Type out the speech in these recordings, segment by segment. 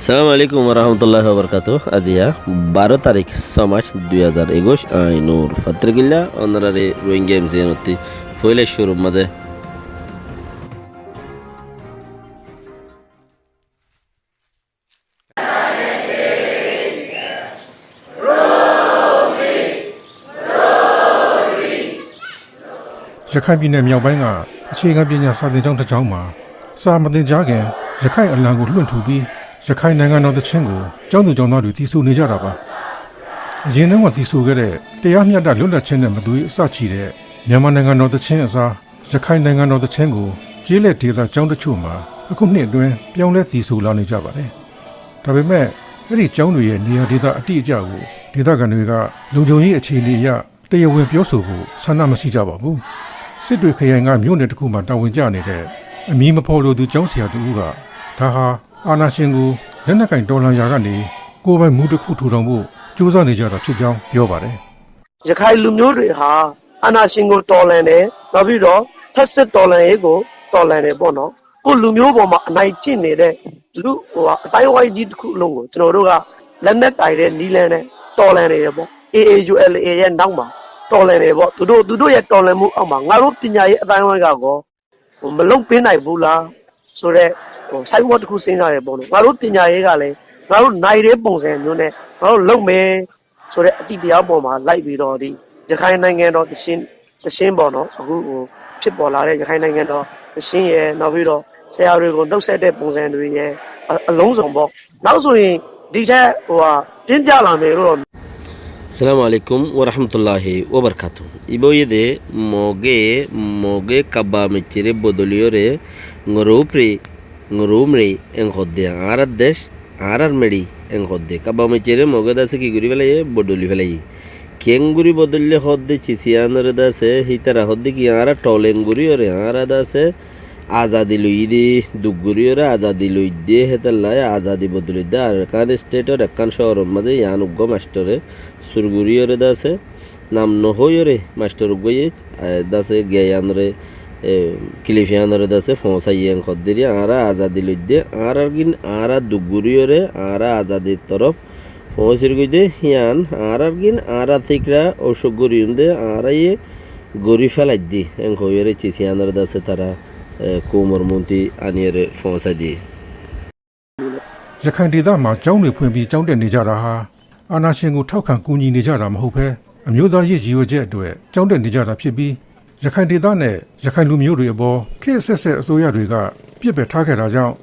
সালামু আলাইকুম রহমতুল্লাহ বরকাত আজিয়া 12 তারিখ 6 মার্চ 2021 আইনুর ফাত্রগিল্লা অনারারে রোহিঙ্গা এমজিএনতি ফইলে শুরু মাঝেရခိုင်ပြည်နယ်မြောက်ပိုင်းကအခြေခံပညာစာသင်ကျောင်းတစ်ကျောင်းမှာစာမသင်ကြားခင်ရခိုင်အလံကိုလွှင့်ထူပြီးရခိုင်နိုင်ငံတော်သချင်းကိုကျောင်းသူကျောင်းသားတွေသီဆိုနေကြတာပါအရင်တုန်းကသီဆိုခဲ့တဲ့တရားမျှတလွတ်လပ်ခြင်းနဲ့မတူအစချီတဲ့မြန်မာနိုင်ငံတော်သချင်းအစားရခိုင်နိုင်ငံတော်သချင်းကိုကျေးလက်ဒေသကျောင်းတချို့မှာအခုနှစ်အတွင်းပြောင်းလဲသီဆိုလာနေကြပါတယ်ဒါပေမဲ့အဲ့ဒီကျောင်းတွေရဲ့နေရာဒေသအတိအကျကိုဒေသခံတွေကလုံခြုံရေးအခြေအနေအရတရားဝင်ပြောဆိုဖို့ဆန္ဒမရှိကြပါဘူးစစ်တွေခရိုင်ကမြို့နယ်တစ်ခုမှာတာဝန်ကျနေတဲ့အမည်မဖော်လို့သူကျောင်းဆရာတူကဒါဟာအာဏာရှင်ကိုလက်နက်ကင်တော်လှန်ရာကနေကိုယ်ပိုင်မူတစ်ခုထူထောင်ဖို့ကြိုးစားနေကြတာဖြစ်ကြောင်းပြောပါတယ်ရခိုင်လူမျိုးတွေဟာအာဏာရှင်ကိုတော်လှန်တယ်နောက်ပြီးတော့ဖက်စစ်တော်လှန်ရေးကိုတော်လှန်တယ်ပေါ့နော်ကိုလူမျိုးပေါ်မှာအနိုင်ကျင့်နေတဲ့လူအတိုင်းဝိုင်းကြီးတစ်ခုလုံးကိုကျွန်တော်တို့ကလက်နက်တိုင်တဲ့နီးလန်းနဲ့တော်လှန်နေတယ်ပေါ့ AAULA ရဲ့နောက်မှာတော်လှန်တယ်ပေါ့သူတို့ရဲ့တော်လှန်မှုအောက်မှာငါတို့ပညာရေးအတိုင်းဝိုင်းကတော့မလုံပေးနိုင်ဘူးလားဆိုတော့စိုက်ဝတ်တစ်ခုစဉ်းစားရပေါ့နော်ငါတို့ပညာရေးကလည်းငါတို့နိုင်တဲ့ပုံစံမျိုးနဲ့ငါတို့လုံမယ်ဆိုတဲ့အတိတရားပေါ်မှာလိုက်ပြီးတော့ဒီရခိုင်နိုင်ငံတော်တခြင်းပေါ့နော်အခုဖြစ်ပေါ်လာတဲ့ရခိုင်နိုင်ငံတော်တခြင်းရဲ့နောက်ပြီးတော့ဆရာတွေကိုနှုတ်ဆက်တဲ့ပုံစံတွေရဲ့အလုံးစုံပေါ့နောက်ဆိုရင်ဒီထက်ပြင်းပြလာမယ်လို့တော့Assalamu alaikum wa rahmatullahi wa barakatuh. Iboyede moge kabba mechire bodoliore ngorumri engodde arar desh arar medi engodde kabba mechire moge dase ki guri velaye bodoli velaye kenguri bodolle hodde chisiyanore dase hitara hodde ki ara tolenguri ore ara dase आज़ादी लुईदी दुगुरी और आज़ादी लुईदी है तो लाया आज़ादी बदली दा अरकान स्टेट और अरकान शहर मज़े यान उग्गो मास्टर सुरगुरी और दासे नाम न हो रे मास्टर उग्गो ये दासे गयान रे किलिफियान रे दासे फोंसा ये खद्दरी आरा आज़ादी लुईदी आरा गिन आरा दुगुरी और आरा आज़ादी तरफ फोंसिर गुदे यान आरा गिन आरा तिकरा और शुगुरी उन्दे आरा ये गुरी फलाई दी एंको ये चिसियान रे दासे तारा कोमर मुंती आनियर फोंसा दी ရခိုင်ဒေသမှာကျောင်းတွေဖွင့်ပြီးကျောင်းတက်နေကြတာဟာအာဏာရှင်ကိုထောက်ခံကူညီနေကြတာမဟုတ်ဘဲအမျိုးသားရေးရည်ရွယ်ချက်အတွက်ကျောင်းတက်နေကြတာဖြစ်ပြီးရခိုင်ဒေသနဲ့ရခိုင်လူမျိုးတွေအပေါ်ခေတ်ဆက်ဆက်အစိုးရတွေကပြစ်ပယ်ထားခဲ့တာကြောင့်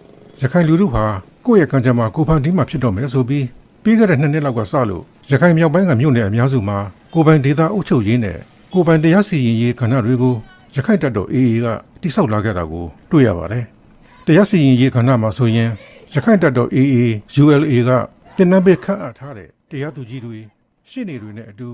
ရခိုင်လူထုဟာကိုယ့်ရဲ့ကံကြမ္မာကိုဖန်တီးမှဖြစ်တော့မယ်ဆိုပြီးပြီးခဲ့တဲ့2နှစ်လောက်ကစလို့ရခိုင်မြောက်ပိုင်းကမြို့နယ်အများစုမှာကိုယ်ပိုင်ဒေသအုပ်ချုပ်ရေးနဲ့ကိုယ်ပိုင်တရားစီရင်ရေးကဏ္ဍတွေကိုရခိုင်တပ်တော် AA ကတိစောက်လာခဲ့တာကိုတွေ့ရပါတယ်။တရားစီရင်ရေးခန္ဓာမှာဆိုရင်ရခိုင်တပ်တော် AA ULA ကတင်နန်းပေးခန့်အပ်ထားတဲ့တရားသူကြီးတွေရှင်းနေတွေနဲ့အတူ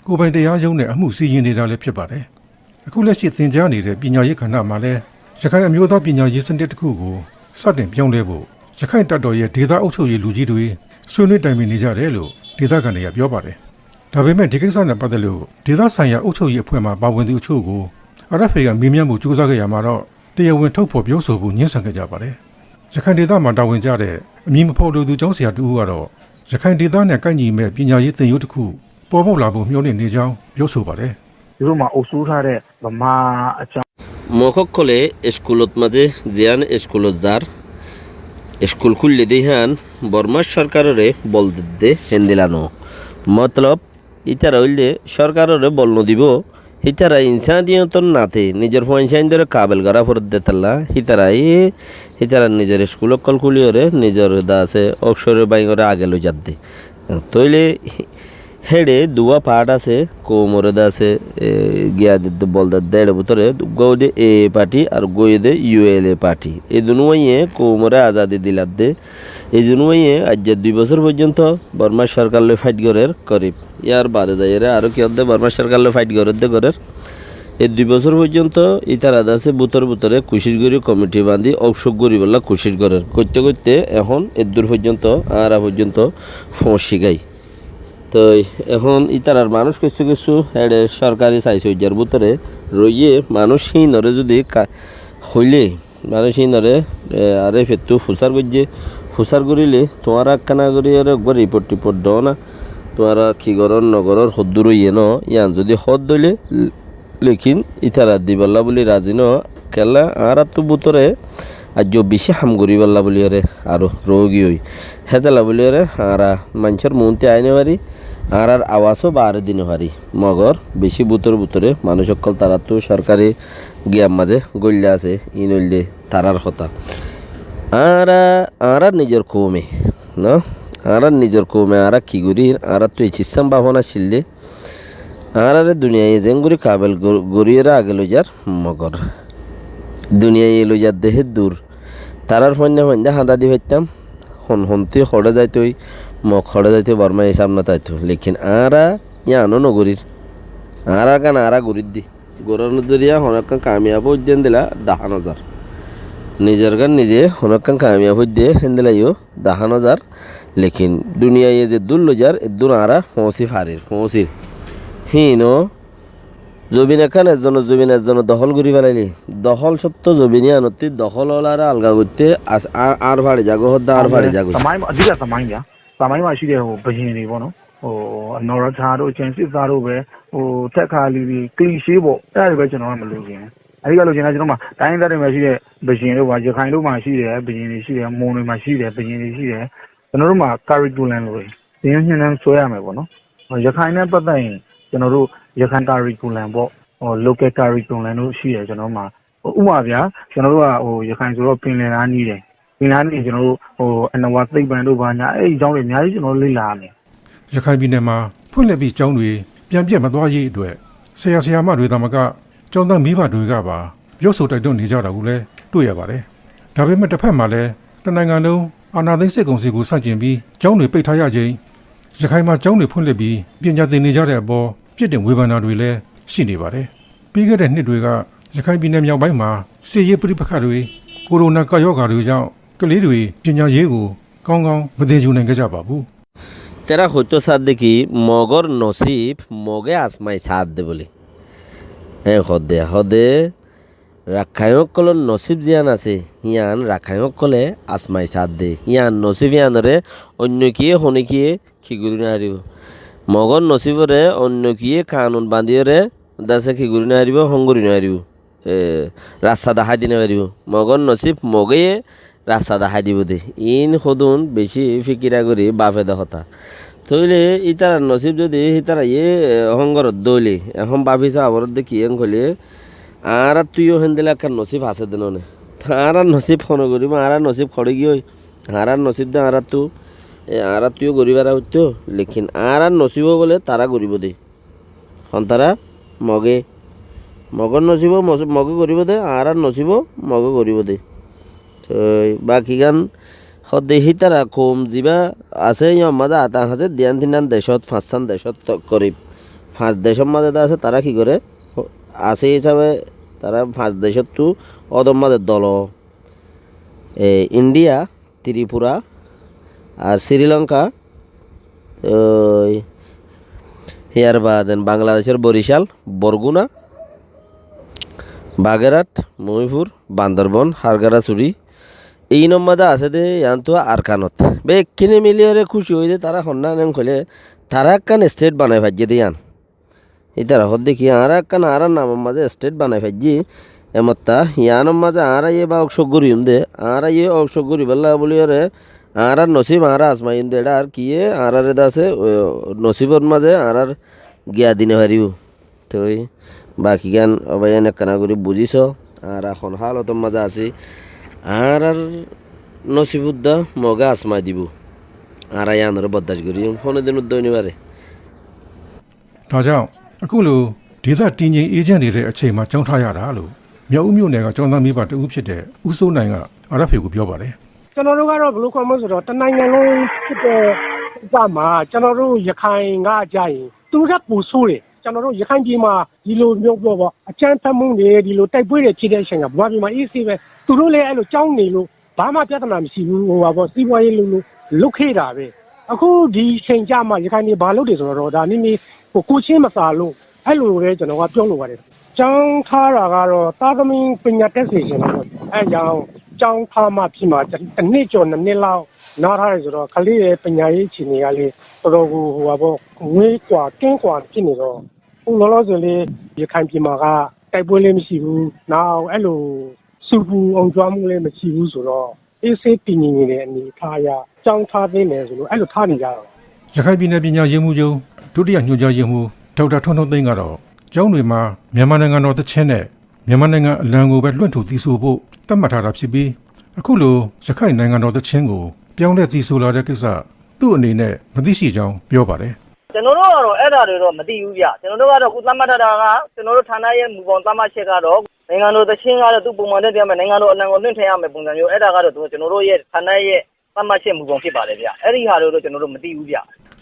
ကိုယ်ပိုင်တရားရုံးနဲ့အမှုစီရင်နေတာလည်းဖြစ်ပါတယ်။အခုလက်ရှိသင်ကြားနေတဲ့ပညာရေးခန္ဓာမှာလည်းရခိုင်အမျိုးသားပညာရေးစနစ်တစ်ခုကိုစတင်ပြောင်းလဲဖို့ရခိုင်တပ်တော်ရဲ့ဒေသအုပ်ချုပ်ရေးလူကြီးတွေဆွေးနွေးတိုင်ပင်နေကြတယ်လို့ဒေသခံတွေကပြောပါတယ်။ဒါပေမဲ့ဒီကိစ္စနဲ့ပတ်သက်လို့ဒေသဆိုင်ရာအုပ်ချုပ်ရေးအဖွဲ့မှပါဝင်သူအချို့ကိုRFA ကမေးမြန်းမှုစူးစမ်းခဲ့ရမှာတော့တရားဝင်ထုတ်ဖော်ပြောဆိုဖို့ညှင်းဆန်ခဲ့ကြပါတယ်။ရခိုင်ဒေသမှာတာဝန်ကျတဲ့အမည်မဖော်လို့သူကျောင်းဆရာတူကတော့ရခိုင်ဒေသနဲ့ကိုက်ညီမဲ့ပညာရေးသင်ရိုးတစ်ခုပေါ်ပေါက်လာဖို့မျှော်လင့်နေကြောင်းပြောဆိုပါတယ်။ဒီလိုမှအုပ်စိုးထားတဲ့ဗမာအကြောင်းমখকলে স্কুলত মাঝে জিয়ান স্কুলত যার স্কুল খুললে দেহান বর্মা সরকারের বল দে হেন্দিলানো মতলব ইতারা হইলে সরকারের বল নদিব হিতারা ইনসানিয়তন নাতে নিজের পয়সাইন ধরে কাবেল করা ফরত দেতাল্লা হিতারা নিজের স্কুল কল খুলিওরে নিজের দাসে অক্ষরে বাইরে আগে লই যাতে তইলে হেডে দুয়া পার্ট আছে কোমরে দাসে গিয়া দিতে বল দেড় ভিতরে গোদে এ পার্টি আর গোদে ইউএলএ পার্টি এই দুনুয়ে কোমরে আজাদি দিলাত দে এই দুনুয়ে আজ 2 বছর পর্যন্ত বর্মা সরকার লে ফাইট করিব ইয়ার বাদে যাইরে আর কি হদ্দে বর্মা সরকার লে ফাইট করের এই 2 বছর পর্যন্ত ইতারা দাসে বুতরে কুশিরগরি কমিটি বাঁধি অবসর গরি বলা কুশির করতে এখন এর দূর পর্যন্ত আর পর্যন্ত ফসি গাই তো এখন ইতারার মানুষ কিছু এডে সরকারি সাইসইজার ভিতরে রইয়ে মানুষহীনরে যদি হইলে মানুষহীনরে আরে ফেতু ফুসার গজ্জে হুসার করিলে তোমারা কানা করি একবার রিপোর্ট টিপোর্ট দাও না তোমারা কি গরর নগরর হদ্দুর ইয়ে ন ইয়ান যদি হদ দইলে লেকিন ইতারা দিবাল্লা বলি রাজি ন কেলা আর তো বুতরে আর যে বেশি হাম করি পাল্লা বলি আরে আরো রোগী হই হেতালা বলি আরে আর মানুষের মনতে আইনে পারি আর আওয়াজও বারে দিনে পারি মগর বেশি বুতরে মানুষ সকল তারা তো সরকারি জ্ঞান মাঝে গল্লা আছে ই নইলে তারার কথা আর নিজের কৌমে না আর নিজের কৌমে আর কি করি আর তো এই চিস্তাম ভাবনা ছিললে আর দুনিয়ায় যেঙ্গুরি কাবেল গড়িয়েরা আগে লইজার মগর দুনিয়ায় লইজার দেহের দূর তারার ফন্যা হাঁদা দি ভাইতাম হনতে খড়ে যাইতই মগ খড়ে যাইতে বর্মা হিসাব না তাইতো লেকিন আরা ইয়ানো নগরীর গান আরা গরির দি গরর নজরিয়া হনকান কামিয়াব উদ্যান দিলা 10,000 নিজের গান নিজে হনকান কামিয়াব উদ্দে হেন দিলাইও 10,000 লেকিন দুনিয়ায় যে দূর লইজার এদুর আরা পৌঁছি ফারির পৌঁছির হিনো জমিন এখান একজন দখল করি ফেলাইলি দখল সত্য জমিনে আনতি দখল হলারা আলগা করতে আর ভাড়ি জাগো হদ্দা আর ভাড়ি জাগো Samai ma shi de ho bajin ni bo no ho Norata do Chinese za do be ho tet kha li bi cliche boအဲ့ဒါပဲကျွန်တော်ကမလို့ခင်အဲဒီကလို့ကျွန်တော်မှာတိုင်းသားတွေမှာရှိတဲ့ဘဂျင်တို့ပါရခိုင်တို့မှာရှိတယ်ဘဂျင်တွေရှိတယ်မွန်တွေမှာရှိတယ်ဘဂျင်တွေရှိတယ်ကျွန်တော်တို့မှာ curriculum လို့သင်ညှင်းနှမ်းဆွဲရမယ်ပေါ့နော်ရခိုင်နဲ့ပတ်သက်ရင်ကျွန်တော်တို့ရခိုင် curriculum ပေါ့local curriculum တို့ရှိတယ်ကျွန်တော်မှာဥပမာဗျာကျွန်တော်တို့ကရခိုင်ဆိုတော့ပင်လယ်သားနီးတယ်ပင်လယ်နီးကျွန်တော်တို့အနဝသိပ္ပံတို့ဘာညာအဲ့ဒီအကြောင်းတွေအများကြီးကျွန်တော်လေ့လာရမယ်ရခိုင်ပြည်နယ်မှာဖွင့်လှစ်ပြီးကျောင်းတွေပြန်ပြတ်မသွားရေးအတွက်ဆရာမတွေသာမကကျောင်းသားမိဘတွေကပါရုပ်ဆိုတိုက်တွန်းနေကြတာကိုလည်းတွေ့ရပါတယ်။ဒါပေမဲ့တစ်ဖက်မှာလည်းတနိုင်ငံလုံးအာဏာသိမ်းစစ်ကောင်စီကိုဆန့်ကျင်ပြီးကျောင်းတွေပိတ်ထားရခြင်းရခိုင်မှာကျောင်းတွေဖွင့်လှစ်ပြီးပညာသင်နေကြတဲ့အပေါ်ပြစ်တင်ဝေဖန်တာတွေလည်းရှိနေပါတယ်။ပြီးခဲ့တဲ့နှစ်တွေကရခိုင်ပြည်နယ်မြောက်ပိုင်းမှာစစ်ရေးပဋိပက္ခတွေကိုရိုနာကပ်ရောဂါတွေကြောင့်ကလေးတွေပညာရေးကိုကောင်းမသင်ယူနိုင်ကြပါဘူး။ तेरा হয়তো সাথ দেখি মগর নসিব মগে আসমাই সাথ দে বলি হদে রাখায়ক কলর নসিব জিয়ান আছে ইয়ান রাখায়ক কলে আসমাই সাথ দে ইয়ান নসিব ইয়ানরে অন্য কিয়ে হনে কিয়ে খিগুরি না হারিব মগর নসিবরে অন্য কিয়ে কানুন বান্ধিয়রে দাসে খিগুরি না হারিব হঙ্গুরি না হারিব রাস্তা দেখাই দিনে পারিব মগর নসিব মগে রাস্তা দেখাই দিব দে ইন সদুন বেশি ফিকিরা করি বাপে দহতা তইলে ইতার নসিব যদি ইতারা হঙ্গরত দইলে এখন বাপিসা আবরত দেখি এন খলে আর তুইও হেন দিলে একটা নসিব আছে দেনে আর নসিব ফোন করিব আর নসিব খড়ে গিয়ে আর নসিব দে আর তুইও গরিবার হইতো লেকিন আর নসিব বলে তারা গরিব দে হন তারা মগর নসিব মগে গরিব দে আর নসিব মগে গরিব দে তো বাকি গান সদেহি তারা কম যা আছে মাঝে আতা আছে দিয়ান তিনান দেশত 5 দেশত করি 5 দেশের মাঝে আছে তারা কি করে আছে হিসাবে তারা 5 দেশত তো অদম মাঝে দল ইন্ডিয়া ত্রিপুরা আর শ্রীলঙ্কা হিয়ার বাদেন বাংলাদেশের বরিশাল বরগুনা বাগেরহাট মহিপুর বান্দরবন হারগারাছড়ি এই নম্বরটা আছে দে ইয়ানতো আরকানত বে কিনে মিলিয়ে খুশি হয়ে তারা হন্না নেম খলে তারা একখান স্টেট বানাই ভাজ্যে দিয়ান এই তারা হদ দেখি আর একখান আর নামের মাঝে স্টেট বানাই ভাজ্যি এমত্তা ইয়ানোর মাঝে আর বা অংশ গরিম দে আর অংশ গরি বললা বলি রে আর নসিব আর আসমাইন দে আর কি আর আছে নসিবর মাঝে আর গিয়া দিনে পারিও তো বাকি গান অবায়ান একখানা করে বুঝিছ আর এখন হালতর মাঝে আছি আর নসিবুদ্দা মগা আসমাই দিব আর ইয়ানোর বদাস করি ফোনে দিন উদ্যয় নিবারে ဒါကြောင့်အခုလိုဒေသတည်ငြိမ်အေးချမ်းနေတဲ့အချိန်မှာကြောင်းထားရတာလို့မြောက်ဦးမြို့နယ်ကကျောင်းသားမိဘတဦးဖြစ်တဲ့ဦးစိုးနိုင်ကအာရဖေကိုပြောပါတယ် ကျွန်တော်တို့ကတော့ဘလို့ခေါ်မလို့ဆိုတော့တနိုင်ငံလုံးဖြစ်တဲ့ဥပမာကျွန်တော်တို့ရခိုင်ကကြာရင်သူကပူဆိုးတယ်ကျွန်တော်တို့ရခိုင်ပြည်မှာဒီလိုမျိုးပြောပေါ့အချမ်းဖတ်မှုတွေဒီလိုတိုက်ပွဲတွေဖြစ်တဲ့အချိန်ကဘွားပြည်မှာအေးဆေးပဲသူတို့လည်းအဲ့လိုကြောင်းနေလို့ဘာမှပြဿနာမရှိဘူးဟိုပါပေါ့စီးပွားရေးလို့လုတ်ခဲ့တာပဲအခုဒီချိန်ကြမှာရခိုင်တွေဘာလုပ်တယ်ဆိုတော့ဒါနည်းနည်းကိုချင်းမစားလို့အဲ့လိုလည်းကျွန်တော်ကပြောလို့ပါတယ်ကျောင်းထားတာကတော့တာသမင်းပညာတက်စီရှင်တော့အဲ့ကြောင့်ကျောင်းထားမှဖြစ်မှာတစ်နှစ်ကျော်နှစ်နှစ်လောက် နားထားရဆိုတော့ကလေးရဲ့ပညာရေးအခြေအနေကလေတော်တော်ကိုဟိုပါပေါ့ငွေกว่าတင်းกว่าဖြစ်နေတော့ဟိုလောလောဆယ်လေးရခိုင်ပြည်မှာကတိုက်ပွဲလည်းမရှိဘူးနောက်အဲ့လိုစုပူအောင်ကြွားမှုလည်းမရှိဘူးဆိုတော့အေးဆေးတည်ငြိမ်နေတဲ့အနေအထားအရကြောင်းထားသိနေဆိုလို့အဲ့လိုထားနေကြတော့ ရခိုင်ပြည်နယ်ပညာရေးမှူးချုပ်ဒုတိယညွှန်ကြားရေးမှူးဒေါက်တာထွန်းထွန်းသိန်းကတော့ကျောင်းတွေမှာမြန်မာနိုင်ငံတော်သချင်းနဲ့မြန်မာနိုင်ငံအလံကိုပဲလွှင့်ထူသီဆိုဖို့သတ်မှတ်ထားတာဖြစ်ပြီးအခုလိုရခိုင်နိုင်ငံတော်သချင်းကိုပြောင်းလဲသီဆိုလာတဲ့ကိစ္စသူ့အနေနဲ့မသိရှိကြောင်းပြောပါတယ် ကျွန်တော်တို့ကတော့အဲ့ဒါတွေတော့မသိဘူးဗျကျွန်တော်တို့ကတော့ခုသတ်မှတ်ထားတာကကျွန်တော်တို့ဌာနရဲ့မူပေါင်းသတ်မှတ်ချက်ကတော့နိုင်ငံတော်သချင်းကတော့သူ့ပုံမှန်တဲ့ပြမယ်နိုင်ငံတော်အလံကိုလွှင့်ထည့်ရမယ်ပုံစံမျိုးအဲ့ဒါကတော့ကျွန်တော်တို့ရဲ့ဌာနရဲ့သတ်မှတ်ချက်မူပေါင်းဖြစ်ပါတယ်ဗျအဲ့ဒီဟာတွေတော့ကျွန်တော်တို့မသိဘူးဗျ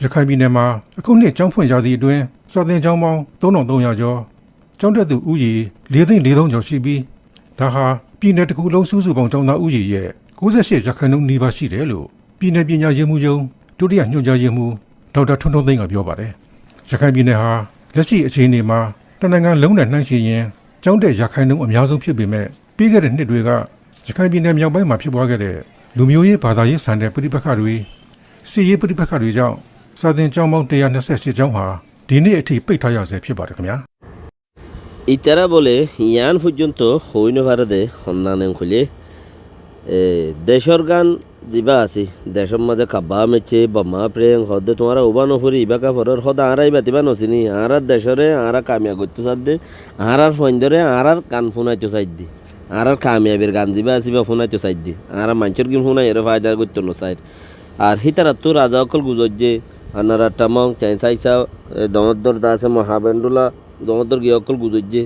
ရခိုင်ပြည်နယ်မှာအခုနှစ်ကျောင်းဖွင့်ရာသီအတွင်းစာသင်ကျောင်းပေါင်း3300ကျော်ကျောင်းတက်သူဦးရေ4,400ကျော်ရှိပြီးဒါဟာပြည်နယ်တစ်ခုလုံးစုစုပေါင်းကျောင်းသားဦးရေရဲ့98ရာခိုင်နှုန်းနီးပါးရှိတယ်လို့ပြည်နယ်ပညာရေးမှူးချုပ်ဒုတိယညွှန်ကြားရေးမှူးဒေါက်တာထွန်းထွန်းသိန်းကပြောပါတယ်ရခိုင်ပြည်နယ်ဟာလက်ရှိအခြေအနေမှာတနင်္ဂနွေလုံးနဲ့နှိုင်းယှဉ်ရင်ကျောင်းတက်ရာခိုင်နှုန်းအများဆုံးဖြစ်ပေမဲ့ပြီးခဲ့တဲ့နှစ်တွေကရခိုင်ပြည်နယ်မြောက်ပိုင်းမှာဖြစ်ပွားခဲ့တဲ့လူမျိုးရေးဘာသာရေးဆန်တဲ့ပဋိပက္ခတွေစစ်ရေးပဋိပက္ခတွေကြောင့်စာသင်ကျောင်းပေါင်း128ကျောင်းဟာဒီနေ့အထိပိတ်ထားရဆဲဖြစ်ပါတယ်ခင်ဗျာ ইতারা বলে ইয়ান পর্যন্ত হইন ভারতে সন্ধান খুলে দেশর গান যা আছে দেশের মাঝে খাবা মেচে বামা প্রেম হদে তোমার ওবানো ফুরি ইবাকা ফরর হদ আরাই বাতিবা নচিনি আর দেশরে আর কামিয়া করতে চার দে আর ফন্দরে আর গান ফোনাইতে চাই দি আর কামিয়াবের গান যা আছে বা ফোনাইতে চাই দি আর মানুষের গিন ফোনাই এর ফায়দা করতে নচাই আর হিতারা তো রাজা অকল গুজর যে আনারা টামং চাই চাইছা দমদর দাসে মহাবেন্ডুলা দমদর গিয়ে অকল গুজর যে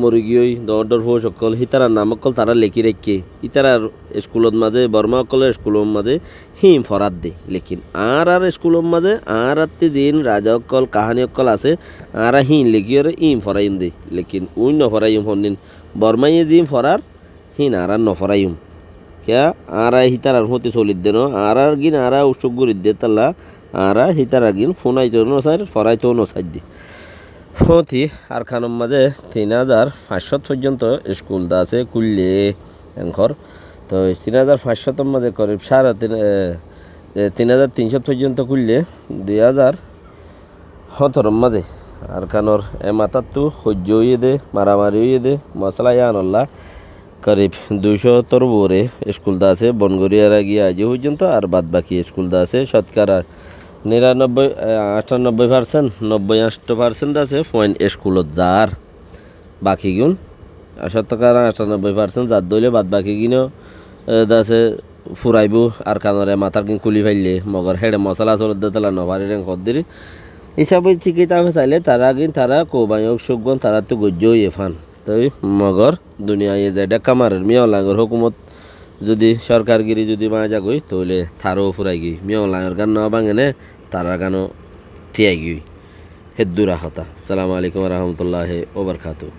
মরি গিয়ে দমদর ফো সকল হিতারা নাম অকল তারা লেখি রেখে ইতারার স্কুলত মাঝে বর্মা অকলের স্কুলের মাঝে হিম ফরাত দে লেকিন আর স্কুলের মাঝে আর যেন রাজা অকল কাহানি অকল আছে আর হিন লেখিয়ে ইম ফরাইম দে লেকিন উই নফরাইম হনিন বর্মাইয়ে জিম ফরার হিন আর নফরাইম क्या आरा हितार होते चलित देनो आरा गिन आरा उৎসব গুরিত দে তালা आरा हितार गिन ফোনাইতো নসাইর ফরাইতো নসাই দি ফতি আর খানম মাঝে 3500 পর্যন্ত স্কুল দা আছে কুল্লে এঙ্কর তো 3500 মাঝে করিব 3300 পর্যন্ত কুল্লে 2017 মাঝে আর খানর এ মাতাতু হজ্জ হইয়ে দে মারামারি হইয়ে দে মশলা ইয়ানল্লাহ करीब 200 বোরে স্কুল দা আছে বনগরিয়ার গিয়ে আজ পর্যন্ত আর বাদ বাকি স্কুল দা আছে শতকরা 99-98% 98% আছে পয়েন্ট স্কুলত যার বাকি গুণ শতকরা 98% যার দইলে বাদ বাকি গিনো দাসে ফুরাইব আর কানরে মাথার কিন কুলি ফাইলে মগর হেডে মশলা চলত দেতলা নভারি রেং কদ্দিরি হিসাবে ঠিকই তাকে চাইলে তারা গিন তারা কোবায়ক সুগন তারা তো গজ্জই ফান তবে মগর দুনিয়ায় যেটা কামারের মিয়ালাঙ্গর হুকুমত যদি সরকারগিরি যদি মাজা গই তাহলে থারও ফুরাই গই মিয়ালাঙ্গর গান না ভাঙেনে তারার গানও তিয়াই গই হেদ্দুরা হতা সালামু আলাইকুম রহমতুল্লাহ ওবরকাতুহ